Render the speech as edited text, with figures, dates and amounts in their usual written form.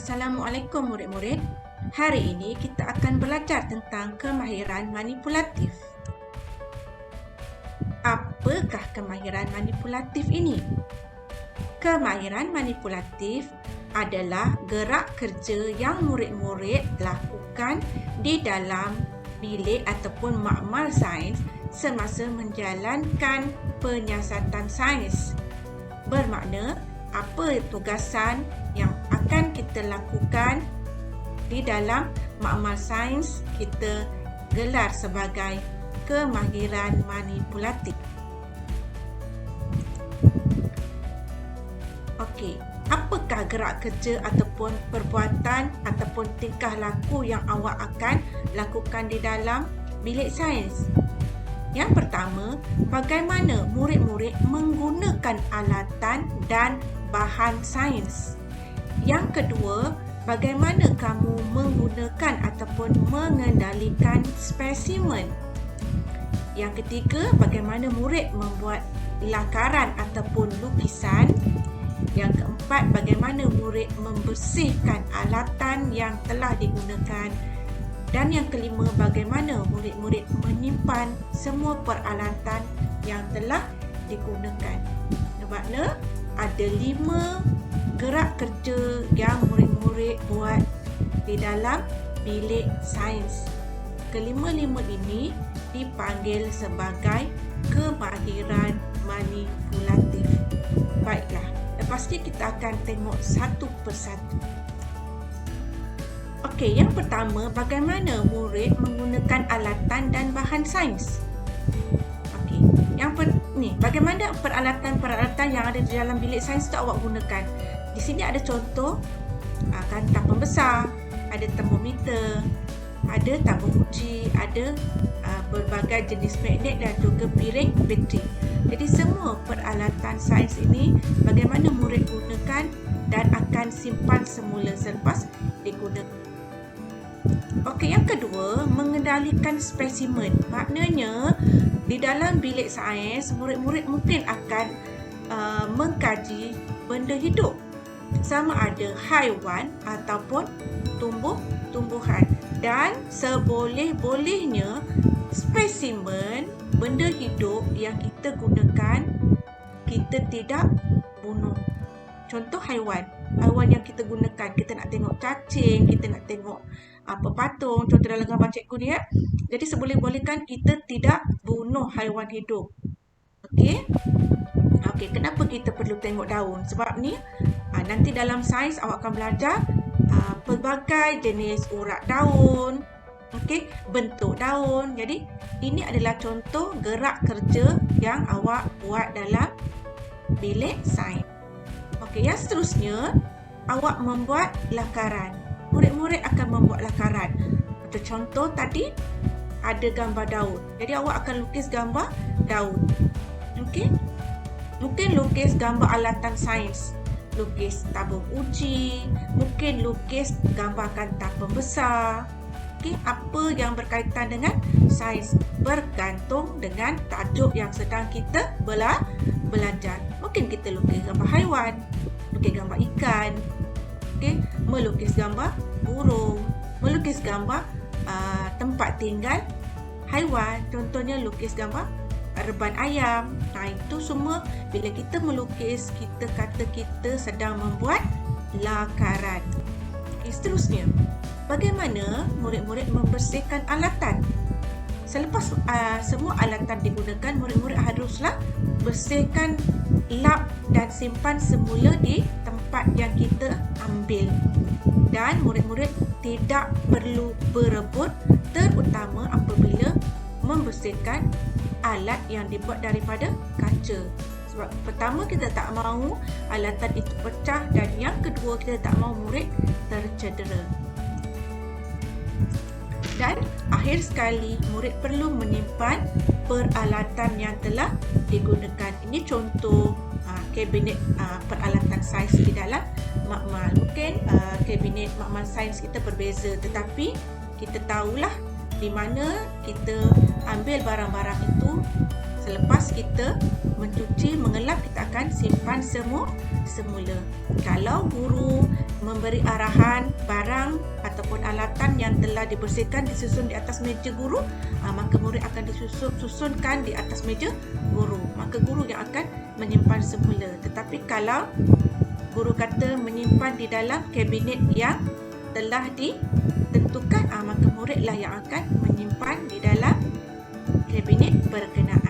Assalamualaikum murid-murid. Hari ini kita akan belajar tentang kemahiran manipulatif. Apakah kemahiran manipulatif ini? Kemahiran manipulatif adalah gerak kerja yang murid-murid lakukan di dalam bilik ataupun makmal sains semasa menjalankan penyiasatan sains. Bermakna, apa tugasan yang akan kita lakukan di dalam makmal sains kita gelar sebagai kemahiran manipulatif. Okey, apakah gerak kerja ataupun perbuatan ataupun tingkah laku yang awak akan lakukan di dalam bilik sains? Yang pertama, bagaimana murid-murid menggunakan alatan dan bahan sains. Yang kedua, bagaimana kamu menggunakan ataupun mengendalikan spesimen. Yang ketiga, bagaimana murid membuat lakaran ataupun lukisan. Yang keempat, bagaimana murid membersihkan alatan yang telah digunakan. Dan yang kelima, bagaimana murid-murid menyimpan semua peralatan yang telah digunakan. Bermakna ada 5 gerak kerja yang murid-murid buat di dalam bilik sains. Kelima-lima ini dipanggil sebagai kemahiran manipulatif. Baiklah, lepas ni kita akan tengok satu persatu. Okey, yang pertama, bagaimana murid menggunakan alatan dan bahan sains? Okey, bagaimana peralatan-peralatan yang ada di dalam bilik sains itu awak gunakan? Di sini ada contoh kantang pembesar, ada termometer, ada tabung uji, ada berbagai jenis magnet dan juga piring bateri. Jadi semua peralatan sains ini bagaimana murid gunakan dan akan simpan semula selepas digunakan. Okey, yang kedua, mengendalikan spesimen. Maknanya di dalam bilik sains murid-murid mungkin akan mengkaji benda hidup, sama ada haiwan ataupun tumbuhan, dan seboleh-bolehnya spesimen benda hidup yang kita gunakan kita tidak bunuh. Contoh haiwan yang kita gunakan, kita nak tengok cacing, kita nak tengok patung, contoh dalam gambar cikgu ni ya. Jadi seboleh-bolehkan kita tidak bunuh haiwan hidup. Okey, kenapa kita perlu tengok daun? Sebab ni nanti dalam sains awak akan belajar pelbagai jenis urat daun, bentuk daun. Jadi ini adalah contoh gerak kerja yang awak buat dalam bilik sains. Okey, yang seterusnya, awak membuat lakaran. Murid-murid akan membuat lakaran. Macam contoh tadi ada gambar daun. Jadi awak akan lukis gambar daun. Okey. Mungkin lukis gambar alatan sains, lukis tabung uji, mungkin lukis gambar kantang pembesar. Okey, apa yang berkaitan dengan sains bergantung dengan tajuk yang sedang kita belajar. Mungkin kita lukis gambar haiwan, lukis gambar ikan, melukis gambar burung, melukis gambar tempat tinggal haiwan, contohnya lukis gambar reban ayam. Itu semua bila kita melukis, kita kata kita sedang membuat lakaran. Seterusnya, bagaimana murid-murid membersihkan alatan? Selepas semua alatan digunakan, murid-murid haruslah bersihkan lap dan simpan semula di tempat yang kita ambil. Dan murid-murid tidak perlu berebut, terutama apabila membersihkan alat yang dibuat daripada kaca. Sebab pertama, kita tak mahu alatan itu pecah, dan yang kedua, kita tak mahu murid tercedera. Dan akhir sekali, murid perlu menyimpan peralatan yang telah digunakan. Ini contoh kabinet peralatan sains di dalam makmal. Mungkin kabinet makmal sains kita berbeza, tetapi kita tahulah di mana kita ambil barang-barang itu. Selepas kita mencuci, mengelap, kita akan simpan semula. Kalau guru memberi arahan barang ataupun alatan yang telah dibersihkan disusun di atas meja guru, maka murid akan susunkan di atas meja guru. Maka guru yang akan menyimpan semula. Tetapi kalau guru kata menyimpan di dalam kabinet yang telah ditentukan, maka muridlah yang akan menyimpan di dalam kabinet berkenaan.